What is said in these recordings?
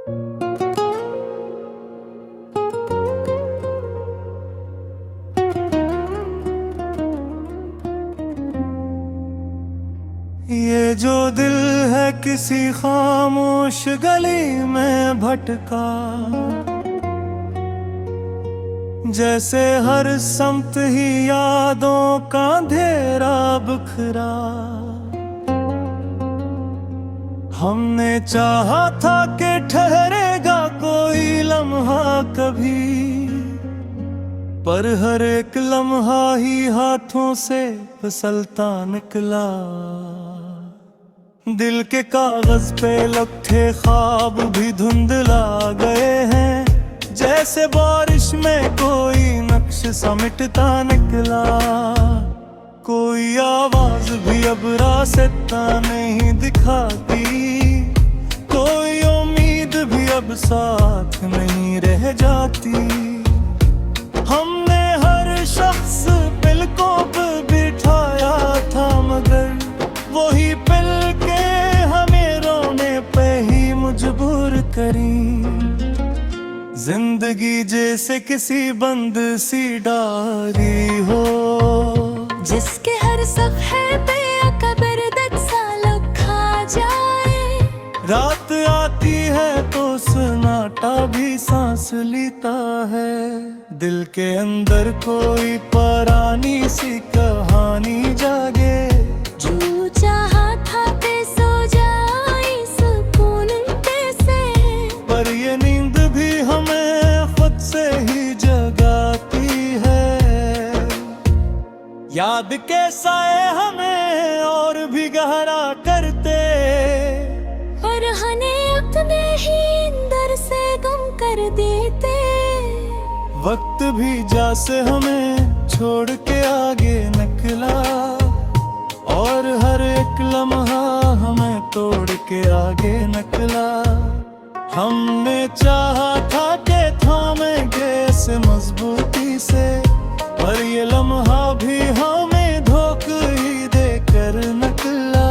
ये जो दिल है किसी खामोश गली में भटका, जैसे हर समत ही यादों का अंधेरा बिखरा। हमने चाहा था कि ठहरेगा कोई लम्हा कभी, पर हर एक लम्हा ही हाथों से फिसलता निकला। दिल के कागज पे लखे ख्वाब भी धुंधला गए हैं, जैसे बारिश में कोई नक्श सा मिटता निकला। कोई आवाज भी अब रास्ता नहीं दिखाती, कोई उम्मीद भी अब साथ नहीं रह जाती। हमने हर शख्स पलकों पे बिठाया था, मगर वही पलके हमें रोने पे ही मजबूर करी। जिंदगी जैसे किसी बंद सी डायरी हो, जिसके हर सफ़े पे कब्र दर्द सा लिखा जाए। रात आती है तो सन्नाटा भी सांस लेता है। दिल के अंदर कोई पुरानी सी कहानी जागे, जो चाहा था ते सो जाए सुकून कैसे। पर ये नींद भी हमें खुद से ही जगाती है। याद के साए हमें और भी गहरा करते, और हमें अपने ही अंदर से गुम कर देते। वक्त भी जैसे हमें छोड़ के आगे निकला, और हर एक लम्हा हमें तोड़ के आगे निकला। हमने चाहा था कि थामेंगे इसे मजबूती से, पर ये लम्हा भी हमें धोखा ही देकर निकला।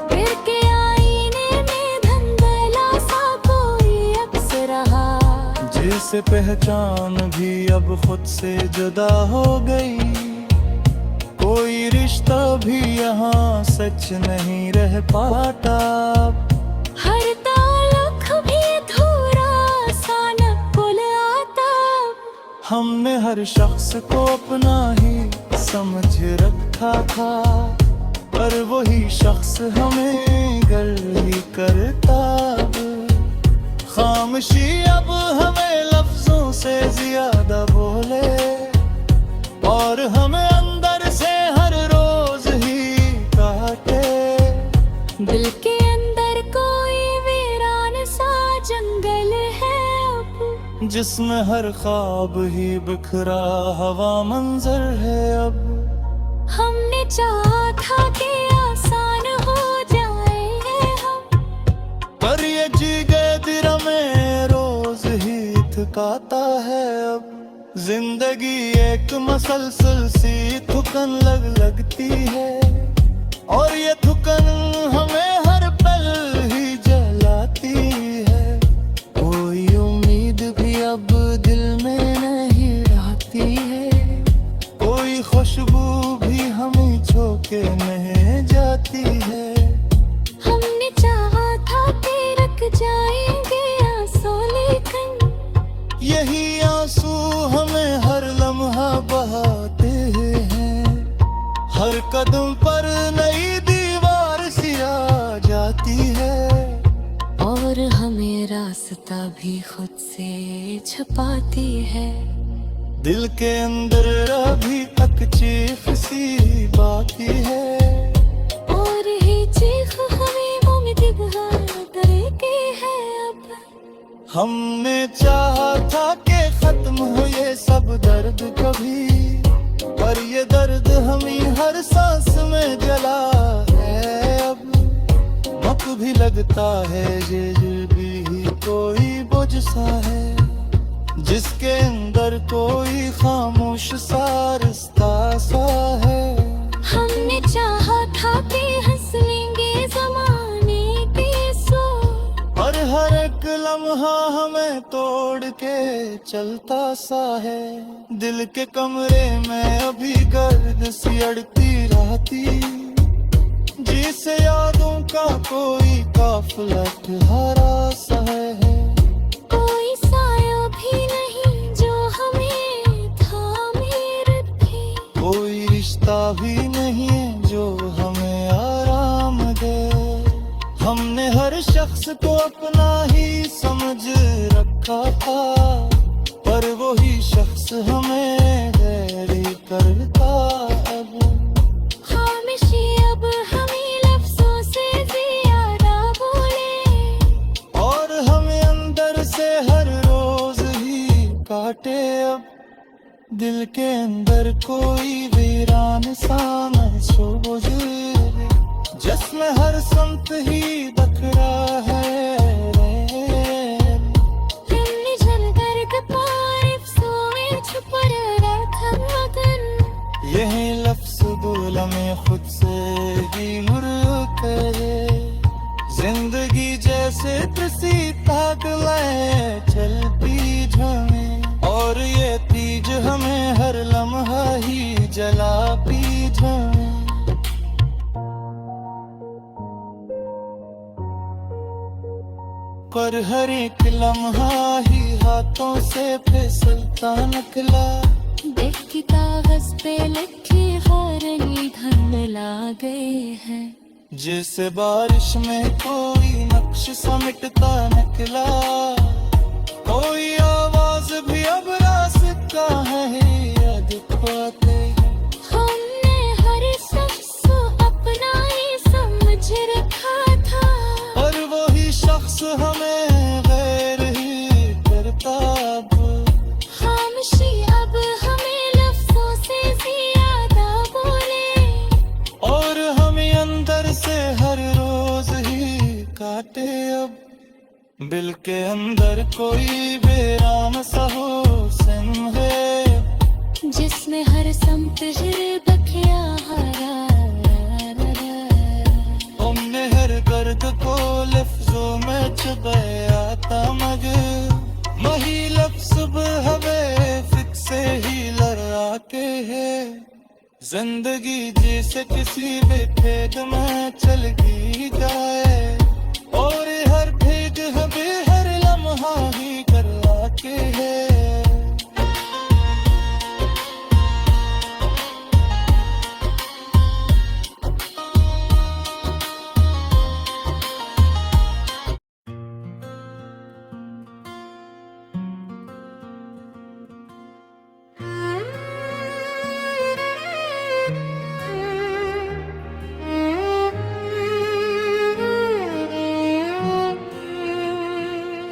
फिर के आईने में धुंधला सा कोई अक्स रहा, जिसे पहचान भी अब खुद से जुदा हो गई। कोई रिश्ता भी यहाँ सच नहीं रह पाता, हर ताल्लुक भी अधूरा सा नकुल आता। हमने हर शख्स को अपना ही समझ रखा था, पर वही शख्स हमें गर ही करता। खामोशी अब हमें लफ्जों से ज्यादा बोले, और हमें अंदर से हर रोज ही काटे। दिल के अंदर कोई वीरान सा जंगल है अब, जिसमें हर ख्वाब ही बिखरा हवा मंजर है अब। हमने चाहा था कि आसान हो जाए हम, पर ये जी गए दिल में रोज ही थकाता है अब। जिंदगी एक मसलसल सी थकन लगती है, और ये थकन हमें हर पल ही जलाती है। कोई उम्मीद भी अब दिल में नहीं रहती है, कोई खुशबू भी हमें छोके नहीं जाती है। हमने चाहा था कि रख जाएंगे आंसू, लेकिन यही आंसू हमें हर लम्हा बहाते हैं। हर कदम पर नई दीवार सी आ जाती है, और हमें रास्ता भी खुद से छुपाती है। दिल के अंदर अभी तक चीख सी बाकी है, और ही चीख हमें उम्मीद की है अब। हमने चाहा था कि खत्म हो ये सब दर्द कभी, पर ये दर्द हमें हर सांस में जला है अब। वक्त भी लगता है ये भी कोई बोझ सा है, जिसके अंदर कोई खामोश सा रिश्ता सा है। हमने चाहा था कि हंस लेंगे ज़माने के सो, और हर एक लम्हा हमें तोड़ के चलता सा है। दिल के कमरे में अभी गर्द सी अड़ती रहती, जिसे यादों का कोई काफिला हरा सा है। कोई साया भी नहीं जो हमें थामे रखे, कोई रिश्ता भी नहीं है जो हमें आराम दे। हमने हर शख्स को अपना ही समझ रखा था, पर वही शख्स हमें गैरी करता अब। खामोशी अब हमें लफ्जों से ज्यादा बोले, और हमें अंदर से हर रोज ही काटे अब। दिल के अंदर कोई वीरान सा महसूस, जिसमें हर संत ही बखरा है। हमने जलकर कपारिफ सोए छुप रखा वतन, यही लफ्ज बोला मैं खुद से ही मुरके। जिंदगी जैसे किसी ताक में चलती झमे, और ये तीज हमें हर लम्हा ही जलाती झमे। पर हर एक लम्हा ही हाथों से फिसलता निकला। देख के कागज पे लिखे खारनी ढंग ला गए हैं, जैसे बारिश में कोई नक्श समिटता निकला। कोई आवाज भी अब रास्ता है याद पाते। हमने हर शख्स को अपना ही समझ रखा था, और वही शख्स हमें गैर ही करता अब। खामोशी अब हमें लफ्जों से ज्यादा बोले, और हमें अंदर से हर रोज ही काटे अब। दिल के अंदर कोई बेराम सा हुस्न है, जिसमें हर समत बखिया हरा। हमने हर दर्द को लफ्जों में छुपाया था, मगर वही लफ्ज हमें फिक से ही लड़ा के है। जिंदगी जैसे किसी बेखेद में चल गई जाए, और हर भेद हमें हर लम्हा ही करवा के है।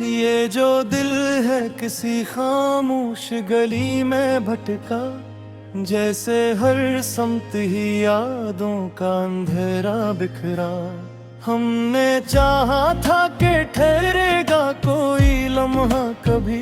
ये जो दिल है किसी खामोश गली में भटका, जैसे हर समत ही यादों का अंधेरा बिखरा। हमने चाहा था कि ठहरेगा कोई लम्हा कभी,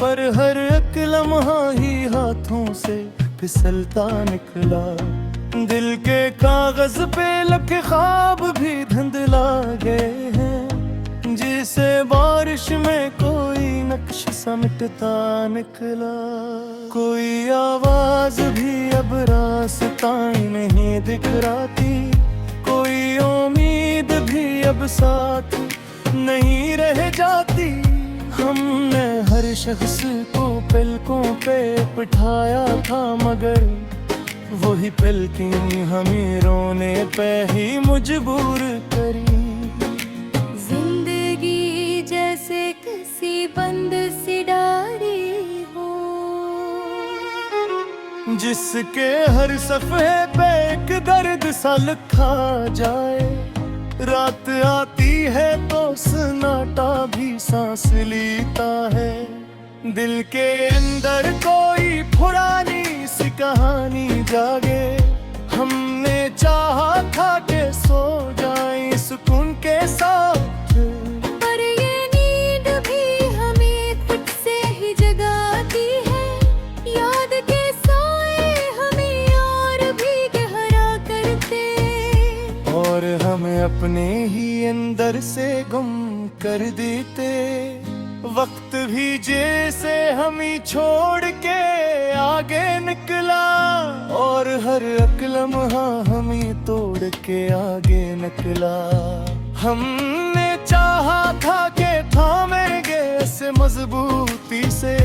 पर हर एक लम्हा ही हाथों से फिसलता निकला। दिल के कागज पे लिखे ख्वाब भी धुंधला गए हैं, जिसे बारिश में कोई नक्श समिटता निकला। कोई आवाज भी अब रास्ता नहीं दिखराती, कोई उम्मीद भी अब साथ नहीं रह जाती। हमने हर शख्स को पलकों पे बिठाया था, मगर वही पलकें हमें रोने पे ही मजबूर करी। जैसे किसी बंद सी डायरी हो, जिसके हर सफ़े पे एक दर्द सा लिखा जाए। रात आती है तो सन्नाटा भी सांस लेता है। दिल के अंदर कोई पुरानी सी कहानी जागे। हमने चाहा था कि सो जाए सुकून के साथ, पर ये नींद भी हमें खुद से ही जगाती है। याद के सोए हमें और भी गहरा करते, और हमें अपने ही अंदर से गुम कर देते, वक्त भी जैसे हम ही छोड़ के आगे निकला, और हर एक लम्हा हम ही तोड़ के आगे निकला। हमने चाहा था कि थामेंगे ऐसे मजबूती से,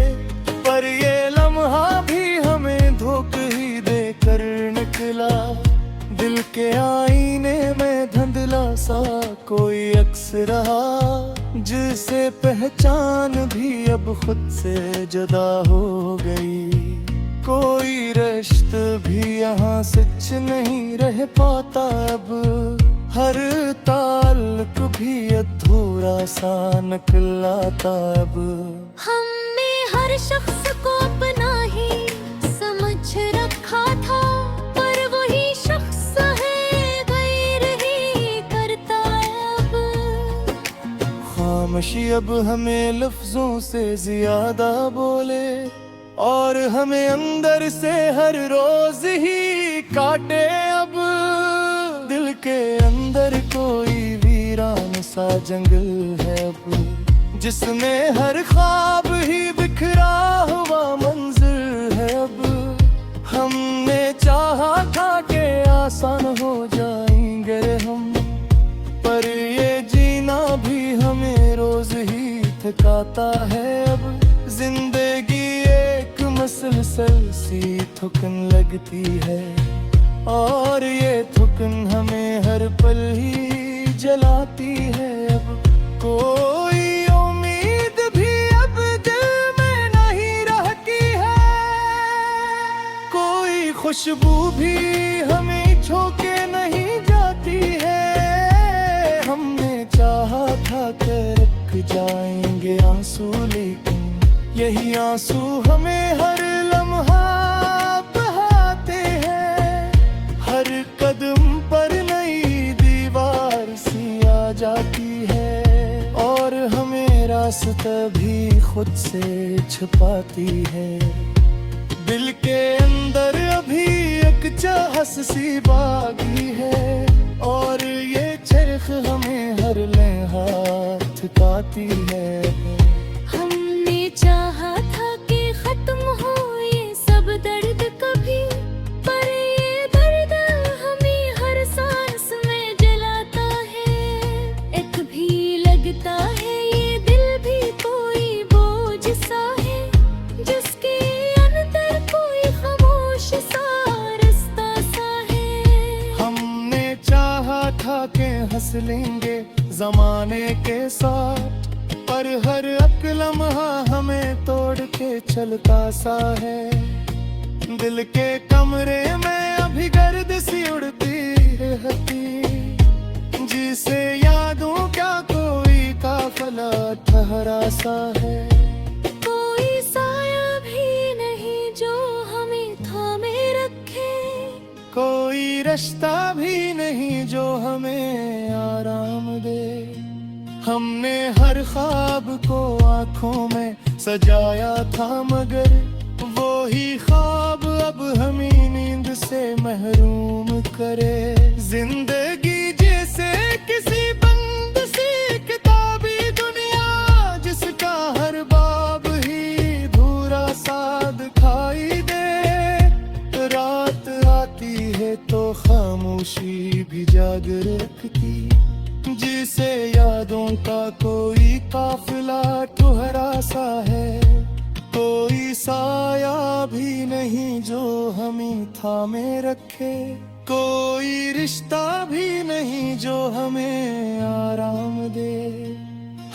पर ये लम्हा भी हमें धोखा ही देकर निकला। दिल के आईने में धुंधला सा कोई अक्स रहा, जिसे पहचान भी अब खुद से जुदा हो गई। कोई रिश्ता भी यहाँ सच नहीं रह पाता अब, हर ताल्लुक भी अधूरा सा निकलाता अब। हमने हर शख्स को अपना ही समझ रखा था, पर वही शख्स है गैर ही करता है अब। खामोशी अब हमें लफ्जों से ज्यादा बोले, और हमें अंदर से हर रोज ही काटे अब। दिल के अंदर कोई वीरान सा जंगल है अब, जिसमें हर ख्वाब ही बिखरा हुआ मंजिल है अब। हमने चाहा था कि आसान हो जाएंगे हम, पर ये जीना भी हमें रोज ही थकाता है अब। जिंदगी एक मसलसल सी थकन लगती है, और ये थकन हमें हर पल ही जलाती है अब। कोई उम्मीद भी अब दिल में नहीं रहती है, कोई खुशबू भी हमें छोके नहीं जाती है। हमने चाहा था कि रुक जाएंगे आंसू, लेकिन यही आंसू हमें हर लम्हा बहाते हैं। हर कदम पर नई दीवार सी आ जाती है, और हमें रास्ता भी खुद से छुपाती है। दिल के अंदर अभी एक चाहत सी बागी है, और ये चरख हमें हर लम्हा थकाती है। चाहा था कि खत्म हो ये सब दर्द कभी, पर ये दर्द हमें हर सांस में जलाता है। एक भी लगता है ये दिल भी कोई बोझ सा है, जिसके अंदर कोई खामोश सा रास्ता सा है। हमने चाहा था कि हंस लेंगे जमाने के साथ, पर हर एक लम्हा हमें तोड़ के चलता सा है। दिल के कमरे में अभी गर्द सी उड़ती रहती, जिसे यादों क्या कोई काफिला ठहरा सा है। कोई साया भी नहीं जो हमें थामे रखे, कोई रास्ता भी नहीं जो हमें आराम दे। हमने हर ख्वाब को आंखों में सजाया था, मगर वो ही ख्वाब अब हमें नींद से महरूम करे। जिंदगी जैसे किसी बंद सी किताबी दुनिया, जिसका हर बाब ही धूरा सा दिखाई दे। रात आती है तो खामोशी भी जाग रखती, जिसे यादों का कोई काफिला ठहरा सा है। कोई साया भी नहीं जो हमें थामे रखे, कोई रिश्ता भी नहीं जो हमें आराम दे।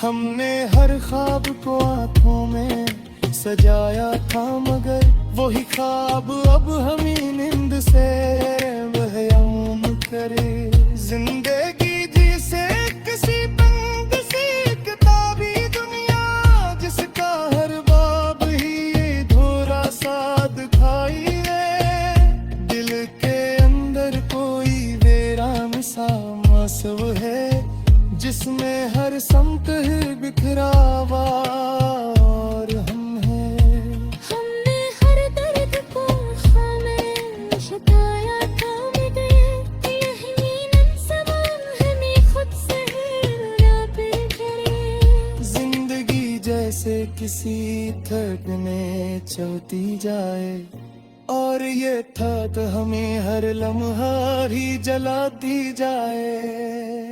हमने हर ख्वाब को आंखों में सजाया था, मगर वही ख्वाब अब हमें नींद से महरूम करे। जिंदगी जिसे किसी बंद सी किताबी दुनिया, जिसका हर बाब ही धोरा सा दिखाई दे। दिल के अंदर कोई वीरान सा मसव है, जिसमें हर समत है बिखरा हुआ और हम हैं। हमने हर दर्द को खामोश बताया था, गए यही नींद सवाल हमें खुद से रुला पे करे। जैसे किसी धड़कने चलती जाए, और ये थक हमें हर लम्हा ही जलाती जाए।